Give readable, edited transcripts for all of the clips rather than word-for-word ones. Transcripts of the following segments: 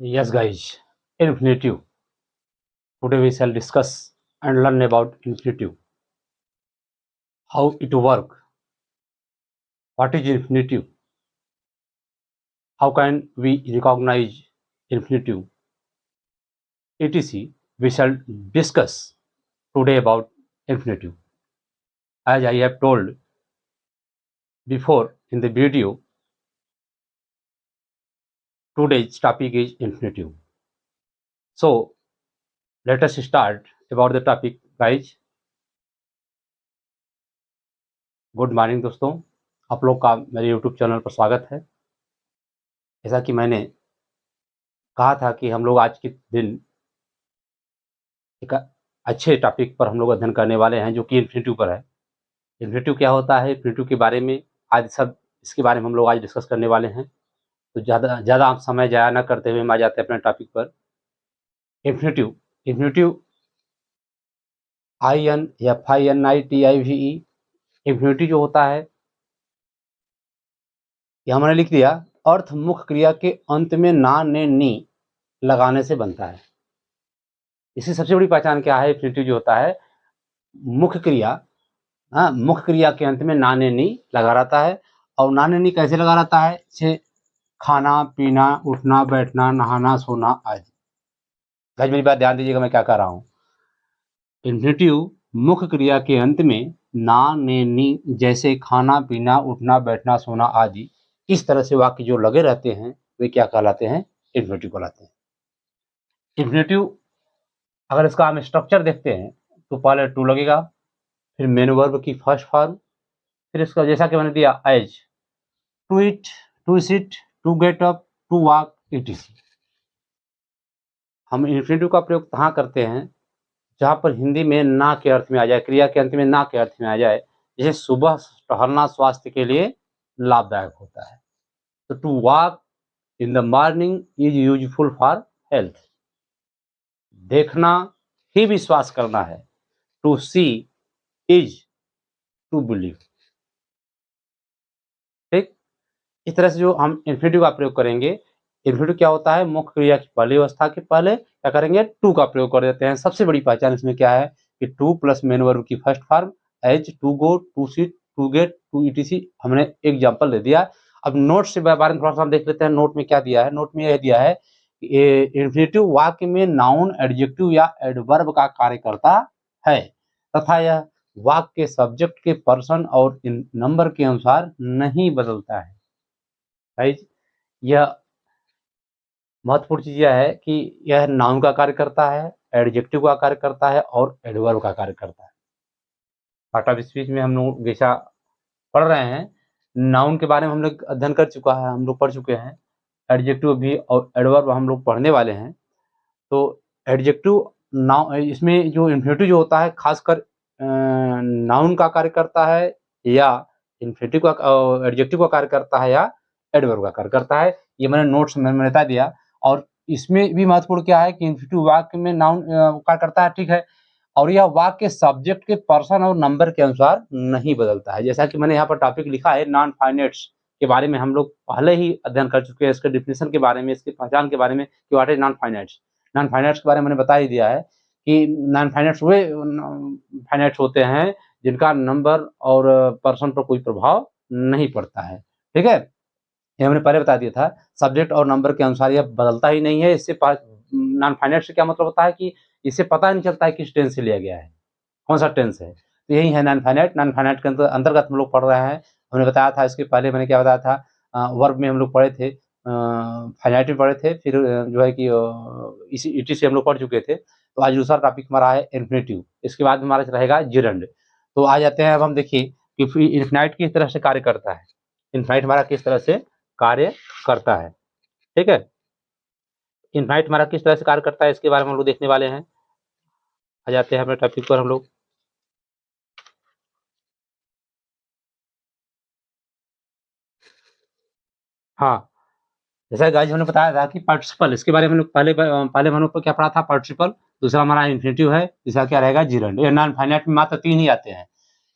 Yes, guys, infinitive. Today we shall discuss and learn about infinitive. How it work? What is infinitive? How can we recognize infinitive? etc. We shall discuss today about infinitive. As I have told before in the video, today's topic is infinitive. So let us start about the topic, guys. Good morning दोस्तों, आप लोग का मेरे YouTube channel पर स्वागत है। जैसा कि मैंने कहा था कि हम लोग आज के दिन एक अच्छे टॉपिक पर हम लोग अध्ययन करने वाले हैं, जो कि इन्फिनिटिव पर है। इन्फिनिटिव क्या होता है, इन्फिनिटिव के बारे में आज सब इसके बारे में हम लोग आज डिस्कस करने वाले हैं। तो ज़्यादा आप समय ज़ाया ना करते हुए हम आ जाते हैं अपने टॉपिक पर। इन्फिनिटिव INFINITIVE इन्फिनिटी जो होता है, ये हमने लिख दिया, अर्थ मुख्य क्रिया के अंत में ना ने नी लगाने से बनता है। इसकी सबसे बड़ी पहचान क्या है? इन्फिनिटिव जो होता है, मुख्य क्रिया के अंत में ना ने नी लगा रहता है। और ना ने नी कैसे लगा रहता है? जैसे खाना पीना, उठना बैठना, नहाना सोना आदि। गाइस मेरी बात ध्यान दीजिएगा, मैं क्या कर रहा हूँ। इन्फिनिटिव मुख्य क्रिया के अंत में ना ने नी, जैसे खाना पीना, उठना बैठना सोना आदि, इस तरह से वाक्य जो लगे रहते हैं वे क्या कहलाते हैं? इन्फिनिटिव कहलाते हैं। इन्फिनिटिव अगर इसका हम स्ट्रक्चर देखते हैं तो पहले टू लगेगा, फिर मेन वर्ब की फर्स्ट फॉर्म, फिर इसका जैसा कि मैंने दिया as, to eat, to sit, to get up, to walk, etc. हम इन्फिनिटिव का प्रयोग कहाँ करते हैं? जहाँ पर हिंदी में ना के अर्थ में आ जाए, क्रिया के अंत में ना के अर्थ में आ जाए। जैसे सुबह टहलना स्वास्थ्य के लिए लाभदायक होता है, तो to walk in the morning is useful for health. देखना ही विश्वास करना है, to see is to believe. ठीक, इस तरह से जो हम इन्फिनिटिव का प्रयोग करेंगे, इन्फिनिटिव क्या होता है? मुख्य क्रिया की पहली अवस्था के पहले क्या करेंगे? टू का प्रयोग कर देते हैं। सबसे बड़ी पहचान इसमें क्या है कि टू प्लस मेन वर्ब की first form, as, to go, to sit, to get, to etc. हमने एग्जाम्पल दे दिया। अब नोट से बारे में थोड़ा सा हम देख लेते हैं। नोट में क्या दिया है? नोट में यह दिया है कि इन्फिनिटिव वाक्य में नाउन, एडजेक्टिव या एडवर्ब का कार्य करता है तथा यह वाक्य के सब्जेक्ट के पर्सन और नंबर के अनुसार नहीं बदलता है। राइट, यह महत्वपूर्ण चीज यह है कि यह नाउन का कार्य करता है, एडजेक्टिव का कार्य करता है और एडवर्ब का कार्य करता है। पार्ट ऑफ स्पीच में हम लोग जैसा पढ़ रहे हैं, नाउन के बारे में हम लोग अध्ययन कर चुका है, हम लोग पढ़ चुके हैं। एडजेक्टिव भी और एडवर्ब हम लोग पढ़ने वाले हैं। तो एडजेक्टिव नाउन, इसमें जो इन्फिनिटिव जो होता है खासकर नाउन का कार्य करता है या इन्फिनिटिव का एडजेक्टिव का कार्य करता है या एडवर्ब का कार्य करता है। ये मैंने नोट्स में बता दिया। और इसमें भी महत्वपूर्ण क्या है कि इन्फिनिटिव वाक्य में नाउन कार्य करता है, ठीक है, और यह वाक्य के सब्जेक्ट के पर्सन और नंबर के अनुसार नहीं बदलता है। जैसा कि मैंने यहाँ पर टॉपिक लिखा है, नॉन फाइनाइट्स के बारे में हम लोग पहले ही अध्ययन कर चुके हैं, इसके डिफिनेशन के बारे में, इसकी पहचान के बारे में कि what is non finites. Non finites के बारे में मैंने बता ही दिया है कि नॉन फाइनाइट्स वे फाइनाइट्स होते हैं जिनका नंबर और पर्सन पर कोई प्रभाव नहीं पड़ता है। ठीक है, ये हमने पहले बता दिया था। सब्जेक्ट और नंबर के अनुसार यह बदलता ही नहीं है। इससे नॉन फाइनाइट से क्या मतलब होता है कि इससे पता नहीं चलता है किस टेंस से लिया गया है, कौन सा टेंस है। तो यही है नॉन फाइनाइट। नॉन फाइनाइट के अंतर्गत हम लोग पढ़ रहे हैं। हमने बताया था इसके पहले, मैंने क्या बताया था, वर्ब में हम लोग पढ़े थे, फाइनाइट में पढ़े थे, फिर जो है कि इसी इटी से हम लोग पढ़ चुके थे। तो आज दूसरा टॉपिक हमारा है इन्फिनिटिव। इसके बाद हमारा रहेगा जिरंड। तो आ जाते हैं अब हम देखिए कि इन्फिनाइट किस तरह से कार्य करता है। इन्फिनाइट हमारा किस तरह से कार्य करता है, ठीक है। इन्फिनाइट हमारा किस तरह से कार्य करता है इसके बारे में हम लोग देखने वाले हैं। आ जाते हैं अपने टॉपिक पर हम लोग। हाँ, जैसा गाइस हमने बताया था कि पार्टिसिपल, इसके बारे में हम लोग पहले हम लोग को क्या पढ़ा था? पार्टिसिपल। दूसरा हमारा इन्फिनिटिव है, तीसरा क्या रहेगा? जिरंड। ये नॉन फाइनाइट में मात्र तीन ही आते हैं।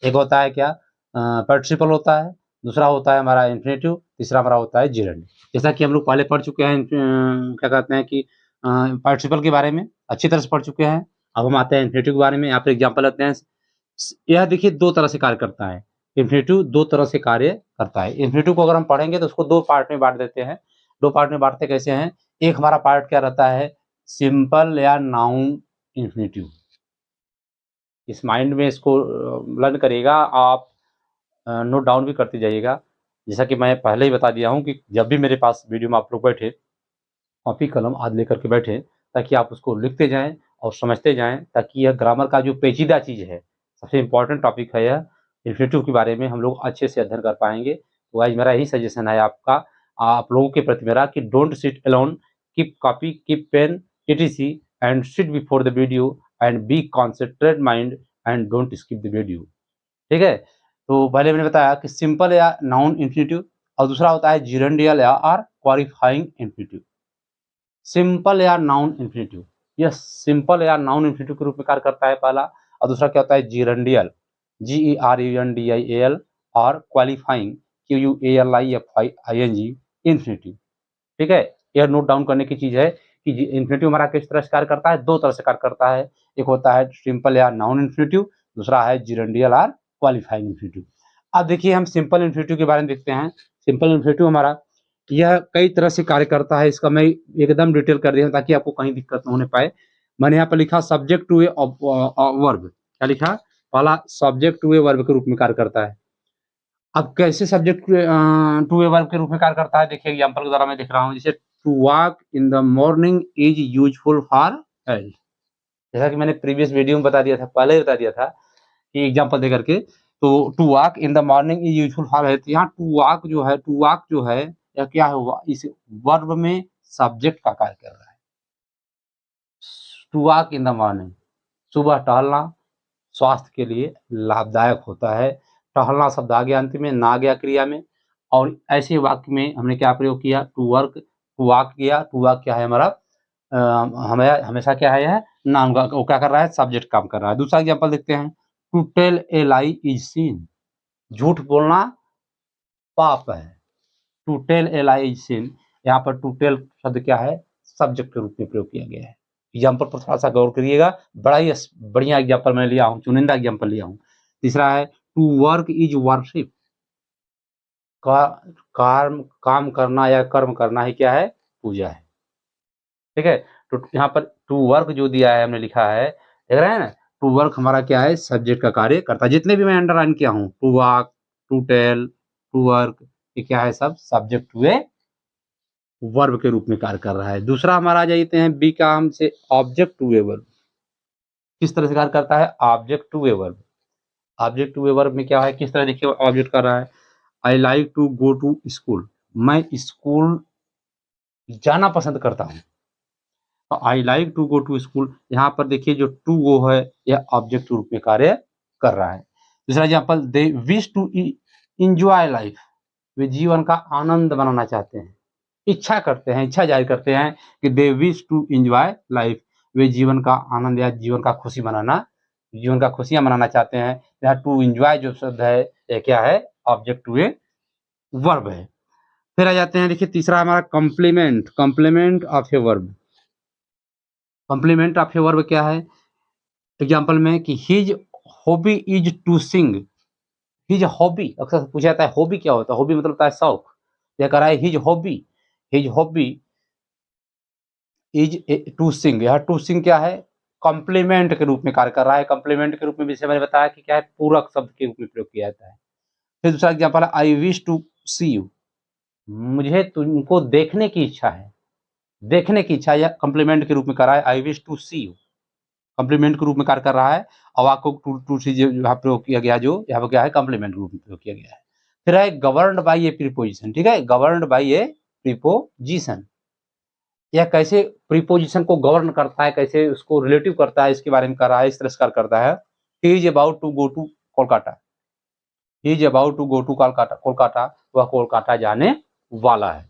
एक होता है क्या? पार्टिसिपल होता है, दूसरा होता है हमारा इन्फिनेटिव, तीसरा हमारा होता है जिरंड। जैसा कि हम लोग पहले पढ़ चुके हैं क्या कहते हैं कि पार्टिसिपल के बारे में अच्छी तरह से पढ़ चुके हैं। अब हम आते हैं इन्फिनेटिव के बारे में। यहाँ पे एग्जाम्पल लेते हैं। यह देखिए 2 तरह से कार्य करता है। इन्फिनेटिव 2 तरह से कार्य करता है। इन्फिनेटिव को अगर हम पढ़ेंगे तो उसको 2 पार्ट में बाँट देते हैं। 2 पार्ट में बाँटते कैसे हैं? एक हमारा पार्ट क्या रहता है, सिंपल या नाउन इन्फिनेटिव। इस माइंड में इसको लर्न करिएगा आप, नोट डाउन भी करते जाइएगा। जैसा कि मैं पहले ही बता दिया हूँ कि जब भी मेरे पास वीडियो में आप लोग बैठे, कॉपी कलम आदि लेकर के बैठें, ताकि आप उसको लिखते जाएँ और समझते जाएँ, ताकि यह ग्रामर का जो पेचीदा चीज़ है, सबसे इम्पोर्टेंट टॉपिक है यह, इन्फिनेटिव के बारे में हम लोग अच्छे से अध्ययन कर पाएँगे। तो आज मेरा यही सजेशन है आपका, आप लोगों के प्रति मेरा, कि don't sit alone, keep copy, keep pen, etc and sit before the video and be concentrate mind and don't skip the video. ठीक है? तो पहले मैंने बताया कि सिंपल या नाउन इन्फिनेटिव, और दूसरा होता है जिरंडियल या और क्वालिफाइंग इन्फिनेटिव। सिंपल या नाउन इन्फिनेटिव, यह सिंपल या नाउन इन्फिनेटिव के रूप में कार्य करता है पहला, और दूसरा क्या होता है जिरंडियल, GERUNDIAL, और क्वालिफाइंग QUALIFING इन्फिनेटिव। ठीक है? यह नोट डाउन करने की चीज़ है कि इन्फिनेटिव हमारा किस तरह से कार्य करता है, 2 तरह से कार्य करता है। एक होता है सिंपल या नाउन इन्फिनेटिव, दूसरा है जिरंडियल और क्वालिफाइंग इन्फिनेटिव। अब देखिए हम सिंपल इन्फिनेटिव के बारे में देखते हैं। सिंपल इन्फिनेटिव हमारा यह कई तरह से कार्य करता है। इसका मैं एकदम डिटेल कर दिया हूँ ताकि आपको कहीं दिक्कत ना होने पाए। मैंने यहाँ पर लिखा सब्जेक्ट टू ए वर्ब। क्या लिखा? पहला सब्जेक्ट टू ए वर्ब के रूप में कार्य करता है। अब कैसे सब्जेक्ट टू ए वर्ब के रूप में कार्य करता है, देखिए एग्जांपल के द्वारा मैं दिख रहा हूँ। जैसे to walk in the morning is useful for health. जैसा कि मैंने प्रीवियस वीडियो में बता दिया था, पहले ही बता दिया था कि एग्जांपल दे करके, तो to walk in the morning is useful for health. यहाँ टू वॉक जो है, या क्या हुआ, इस वर्ब में सब्जेक्ट का कार्य कर रहा है। To walk in the morning, सुबह टहलना स्वास्थ्य के लिए लाभदायक होता है। टहलना शब्द आ गया अंत में, ना आ गया क्रिया में। और ऐसे वाक्य में हमने क्या प्रयोग किया, टू वर्क, टू वॉक किया। टू वॉक क्या है हमारा, हमें हमेशा क्या है, यह नाउन का, वो क्या कर रहा है, सब्जेक्ट काम कर रहा है। दूसरा एग्जांपल देखते हैं, to tell a lie is sin. झूठ बोलना पाप है। To tell a lie is sin, यहाँ पर टू टेल शब्द क्या है, सब्जेक्ट के रूप में प्रयोग किया गया है। एग्जाम्पल पर थोड़ा सा गौर करिएगा, बड़ा ही बढ़िया एग्जाम्पल मैं लिया हूँ, चुनिंदा एग्जाम्पल लिया हूँ। तीसरा है टू वर्क इज वर्शिप। काम करना या कर्म करना ही क्या है, पूजा है। ठीक है? तो यहाँ पर टू वर्क जो दिया है, हमने लिखा है, देख रहे हैं ना, टू वर्क हमारा क्या है, सब्जेक्ट का कार्य करता है। जितने भी मैं अंडरलाइन किया हूँ, to walk, to tell, to work, ये क्या है, सब सब्जेक्ट हुए, वर्ब के रूप में कार्य कर रहा है। दूसरा हमारा आ जाते हैं बी का, हमसे ऑब्जेक्ट टू ए वर्ब। किस तरह से कार्य करता है, object to a verb. Object to a verb में क्या है, किस तरह देखिए ऑब्जेक्ट कर रहा है, I like to go to school. मैं स्कूल जाना पसंद करता हूँ। I like to go to school, यहाँ पर देखिए जो टू गो है, यह ऑब्जेक्ट के रूप में कार्य कर रहा है। दूसरा example, they wish to enjoy life. वे जीवन का आनंद मनाना चाहते हैं, इच्छा करते हैं, इच्छा जाहिर करते हैं कि they wish to enjoy life. वे जीवन का आनंद या जीवन का खुशी मनाना, जीवन का खुशियां मनाना चाहते हैं। यहाँ टू एंजॉय जो शब्द है, ये क्या है, ऑब्जेक्ट टू ए वर्ब है। फिर आ जाते हैं, देखिए तीसरा हमारा complement, complement of a verb. Complement of a verb क्या है, एग्जाम्पल में कि his hobby is to sing. His hobby, अक्सर पूछा जाता है हॉबी क्या होता है, हॉबी मतलब होता है शौक। यह कह रहा है his hobby is to sing. यह टू सिंग क्या है, कॉम्प्लीमेंट के रूप में कार्य कर रहा है। कॉम्प्लीमेंट के रूप में जैसे मैंने बताया कि क्या है, पूरक शब्द के रूप में प्रयोग किया जाता है। फिर दूसरा एग्जाम्पल है, I wish to see you. मुझे तुमको देखने की इच्छा है। देखने की इच्छा, यह कॉम्प्लीमेंट के रूप में कर रहा है, I wish to see you, complement के रूप में कार्य कर रहा है। और आपको टू टू सी यहाँ प्रयोग किया गया, जो यहाँ पर क्या है, कॉम्प्लीमेंट के रूप में प्रयोग किया गया है। फिर है गवर्नड बाई ए प्रीपोजिशन। ठीक है, गवर्नड बाई ए प्रीपोजिशन, यह कैसे प्रीपोजिशन को गवर्न करता है, कैसे उसको रिलेटिव करता है, इसके बारे में कर रहा है, इस तरह से कार्य करता है। He is about to go to Kolkata. He is about to go to Kolkata, Kolkata, वह कोलकाता जाने वाला है।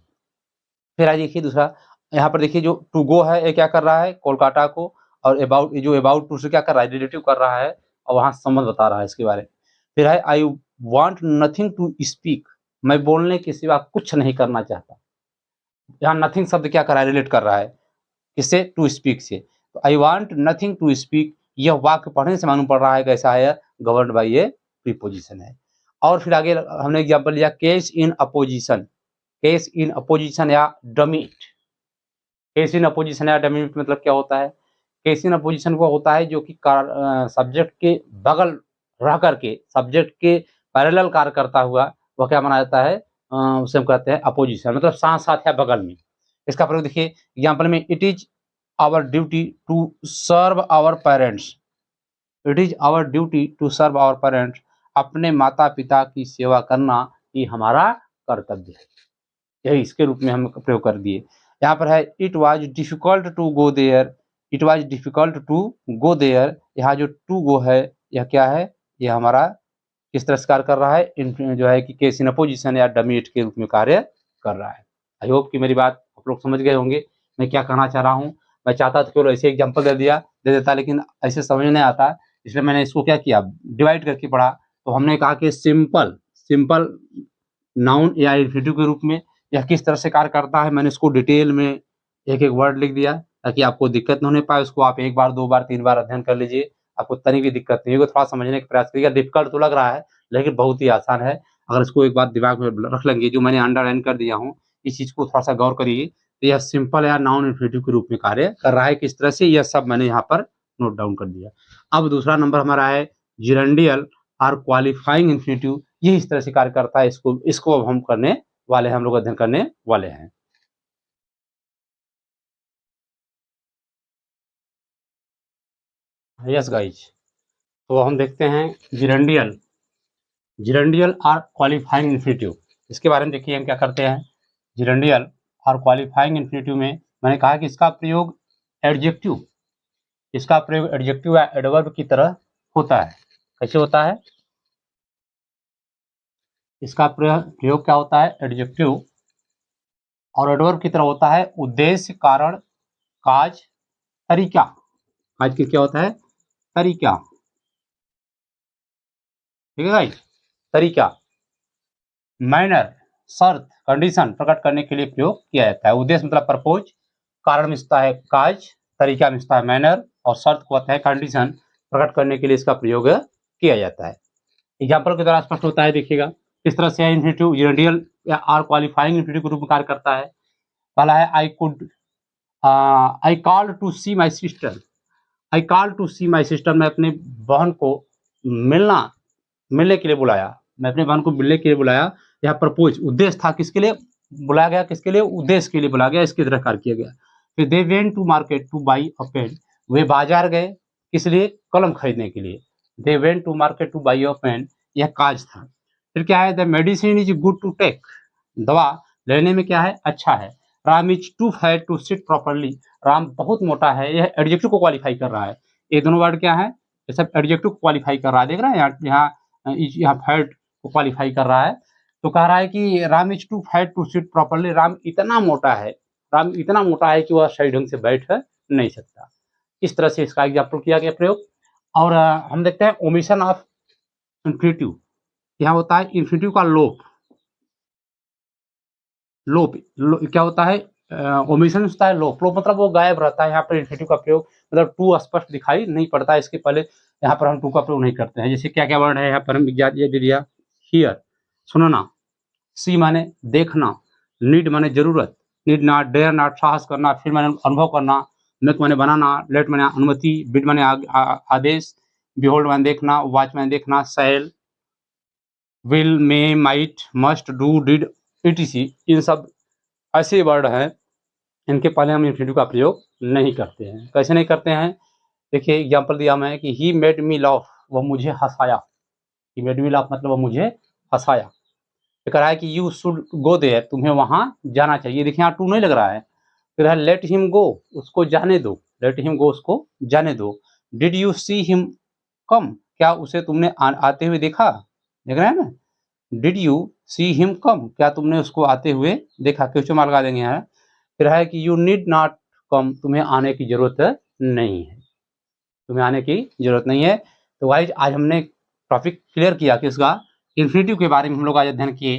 फिर आ देखिए दूसरा, यहाँ पर देखिए जो टू गो है, ये क्या कर रहा है, कोलकाता को, और अबाउट, जो अबाउट टू से क्या कर रहा है, रिलेटिव कर रहा है, और वहां संबंध बता रहा है इसके बारे में। फिर है I want nothing to speak. मैं बोलने के सिवा कुछ नहीं करना चाहता। यहाँ नथिंग शब्द क्या कर रहा है, रिलेट कर रहा है किससे, टू स्पीक से। तो I want nothing to speak, यह वाक्य पढ़ने से मालूम पड़ रहा है कैसा है, गवर्न्ड बाय ए प्रीपोजिशन है। और फिर आगे हमने एग्जांपल लिया case in opposition, case in opposition या डमीट। केस इन अपोजिशन या डमीट मतलब क्या होता है, केस इन अपोजिशन वो होता है जो कि सब्जेक्ट के बगल रह करके सब्जेक्ट के पैरेलल कार्य करता हुआ वह क्या माना जाता है, उसे हम कहते हैं अपोजिशन, मतलब साथ साथ या बगल में। इसका प्रयोग देखिए एग्जाम्पल में, it is our duty to serve our parents, it is our duty to serve our parents, अपने माता पिता की सेवा करना ये हमारा कर्तव्य है, यही इसके रूप में हम प्रयोग कर दिए। यहाँ पर है it was difficult to go there, it was difficult to go there, यहाँ जो टू गो है यह क्या है, यह हमारा किस तरह से कार्य कर रहा है, जो है कि केस इन अपोजिशन या डमीट के रूप में कार्य कर रहा है। आई होप कि मेरी बात आप लोग समझ गए होंगे मैं क्या कहना चाह रहा हूँ। मैं चाहता था केवल ऐसे एग्जाम्पल दे देता, लेकिन ऐसे समझ नहीं आता, इसलिए मैंने इसको क्या किया, डिवाइड करके पढ़ा। तो हमने कहा कि सिंपल नाउन या इन्फिनिटिव के रूप में यह किस तरह से कार्य करता है, मैंने इसको डिटेल में एक एक वर्ड लिख दिया ताकि आपको दिक्कत न होने पाए। उसको आप 1 बार 2 बार 3 बार अध्ययन कर लीजिए, आपको तनी भी दिक्कत नहीं होगी। थोड़ा समझने का प्रयास करिएगा, डिफिकल्ट तो लग रहा है लेकिन बहुत ही आसान है। अगर इसको एक बार दिमाग में रख लेंगे, जो मैंने अंडरलाइन कर दिया हूँ, इस चीज़ को थोड़ा सा गौर करिए, तो यह सिंपल या नाउन इन्फिनिटिव के रूप में कार्य कर रहा है किस तरह से, यह सब मैंने यहाँ पर नोट डाउन कर दिया। अब दूसरा नंबर हमारा है जिरंडियल और क्वालिफाइंग इन्फिनिटिव, ये इस तरह से कार्य करता है, इसको अब हम करने वाले हैं, हम लोग अध्ययन करने वाले हैं। यस गाइज, तो हम देखते हैं जिरंडियल और क्वालिफाइंग इन्फिनिटिव, इसके बारे में देखिए हम क्या करते हैं। जिरंडियल और क्वालिफाइंग इन्फिनिटिव में मैंने कहा कि इसका प्रयोग एडजेक्टिव या एडवर्ब की तरह होता है। कैसे होता है, इसका प्रयोग क्या होता है, एडजेक्टिव और एडवर्ब की तरह होता है। उद्देश्य, कारण, काज, तरीका, काज की क्या होता है, तरीका, ठीक है भाई, तरीका, मैनर, शर्त, कंडीशन प्रकट करने के लिए प्रयोग किया जाता है। उद्देश्य मतलब परपोज, कारण में होता है काज, तरीका में होता है मैनर, और शर्त को होता है कंडीशन प्रकट करने के लिए इसका प्रयोग किया जाता है। एग्जाम्पल के द्वारा स्पष्ट होता है, देखिएगा किस तरह से इन्फिनिटिव जिरंडियल या आर क्वालिफाइंग इन्फिनिटिव के रूप में कार्य करता है। पहला है I called to see my sister, I called to see my sister, मैं अपने बहन को मिलने के लिए बुलाया, मैं अपने बहन को मिलने के लिए बुलाया। यह प्रपोज उद्देश्य था, किसके लिए बुलाया गया, किसके लिए, उद्देश्य के लिए बुलाया गया, इसकी तरह कार्य किया गया। फिर they went to market to buy a pen, वे बाजार गए किस लिए, कलम खरीदने के लिए। They went to market to buy a pen, यह काज था। फिर क्या है, the medicine is good to take, दवा लेने में क्या है, अच्छा है। Ram is too fat to sit properly, Ram बहुत मोटा है, यह एडजेक्टिव को क्वालिफाई कर रहा है। ये दोनों वर्ड क्या है, ये सब एडजेक्टिव को क्वालिफाई कर रहा है, देख रहे हैं यहाँ फैट को क्वालिफाई कर रहा है। तो कह रहा है कि Ram is too fat to sit properly, Ram इतना मोटा है कि वह सही ढंग से बैठ नहीं सकता। इस तरह से इसका एग्जाम्पल किया गया प्रयोग। और हम देखते हैं ओमिशन ऑफ इन्फिनिटिव, यहाँ होता है इन्फिनिटिव का क्या होता है, ओमिशन होता है, लोप मतलब वो गायब रहता है। यहाँ पर इन्फिनिटिव का प्रयोग मतलब टू स्पष्ट दिखाई नहीं पड़ता है, इसके पहले यहाँ पर हम टू का प्रयोग नहीं करते हैं। जैसे क्या क्या वर्ड है यहाँ पर हम ये दे दिया, हियर सुनना, सी माने देखना, नीड माने जरूरत, नीड नॉट, डेयर नॉट साहस करना, फिर माने अनुभव करना, मेक माने बनाना, लेट माने अनुमति, बिड माने आदेश, बिहोल्ड माने देखना, वॉच माने देखना, shall, will, may, might, must, do, did, etc, इन सब ऐसे वर्ड हैं, इनके पहले हम इन्फिनिटिव का प्रयोग नहीं करते हैं। कैसे नहीं करते हैं, देखिए एग्जाम्पल दिया मैं कि ही मेड मी लाफ, वह मुझे हंसाया, ही मेड मी लाफ मतलब वह मुझे हंसाया। कह रहा है कि यू शुड गो देयर, तुम्हें वहां जाना चाहिए, देखिए यहाँ टू नहीं लग रहा है। फिर है लेट हिम गो, उसको जाने दो, लेट हिम गो, उसको जाने दो। Did you see him come, क्या उसे तुमने आते हुए देखा, देख रहे हैं ना, did you see him come, क्या तुमने उसको आते हुए देखा, क्वेश्चन मार्क लगा देंगे यहाँ। फिर है कि यू नीड नॉट कम, तुम्हें आने की जरूरत नहीं है, तुम्हें आने की जरूरत नहीं है। तो गाइज आज हमने टॉपिक क्लियर किया कि इसका इन्फिनिटिव के बारे में हम लोग आज अध्ययन किए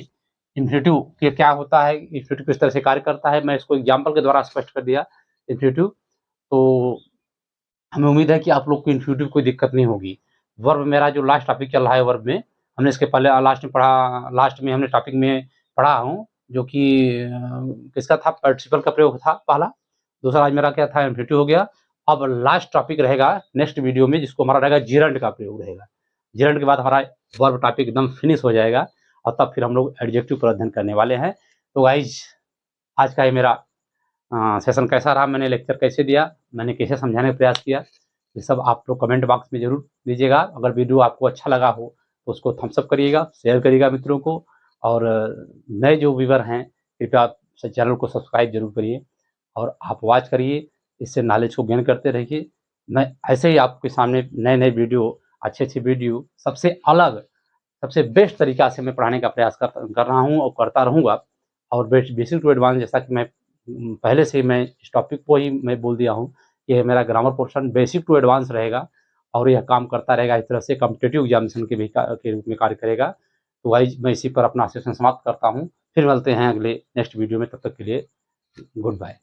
इन्फिनेटिव के क्या होता है, इन्फिनेटिव किस तरह से कार्य करता है, मैं इसको एग्जाम्पल के द्वारा स्पष्ट कर दिया इन्फिनेटिव। तो हमें उम्मीद है कि आप लोग को इन्फिनेटिव कोई दिक्कत नहीं होगी। वर्ब मेरा जो लास्ट टॉपिक चल रहा है वर्ब में, हमने इसके पहले लास्ट में हमने टॉपिक में पढ़ा हूँ, जो कि किसका था, पार्टिसिपल का प्रयोग था पहला, दूसरा आज मेरा क्या था, इन्फिनेटिव हो गया। अब लास्ट टॉपिक रहेगा नेक्स्ट वीडियो में, जिसको हमारा रहेगा जिरंड का प्रयोग रहेगा। जिरंड के बाद हमारा वर्ब टॉपिक एकदम फिनिश हो जाएगा और तब फिर हम लोग एडजेक्टिव पर अध्ययन करने वाले हैं। तो गाइज आज का ये मेरा सेशन कैसा रहा, मैंने लेक्चर कैसे दिया, मैंने कैसे समझाने का प्रयास किया, ये सब आप लोग कमेंट बॉक्स में ज़रूर दीजिएगा। अगर वीडियो आपको अच्छा लगा हो तो उसको थम्स अप करिएगा, शेयर करिएगा मित्रों को, और नए जो व्यूअर हैं कृपया चैनल को सब्सक्राइब जरूर करिए और आप वॉच करिए, इससे नॉलेज को गेन करते रहिए। मैं ऐसे ही आपके सामने नए-नए वीडियो, अच्छे-अच्छे वीडियो, सबसे अलग, सबसे बेस्ट तरीका से मैं पढ़ाने का प्रयास कर रहा हूँ और करता रहूँगा। और बेसिक टू एडवांस, जैसा कि मैं पहले से ही मैं इस टॉपिक को ही मैं बोल दिया हूँ कि ये मेरा grammar portion basic to advance रहेगा और यह काम करता रहेगा, इस तरह से कॉम्पिटिटिव एग्जामिनेशन के रूप में कार्य करेगा। तो गाइस मैं इसी पर अपना सेशन समाप्त करता हूँ। फिर मिलते हैं अगले नेक्स्ट वीडियो में, तब तक के लिए गुड बाय।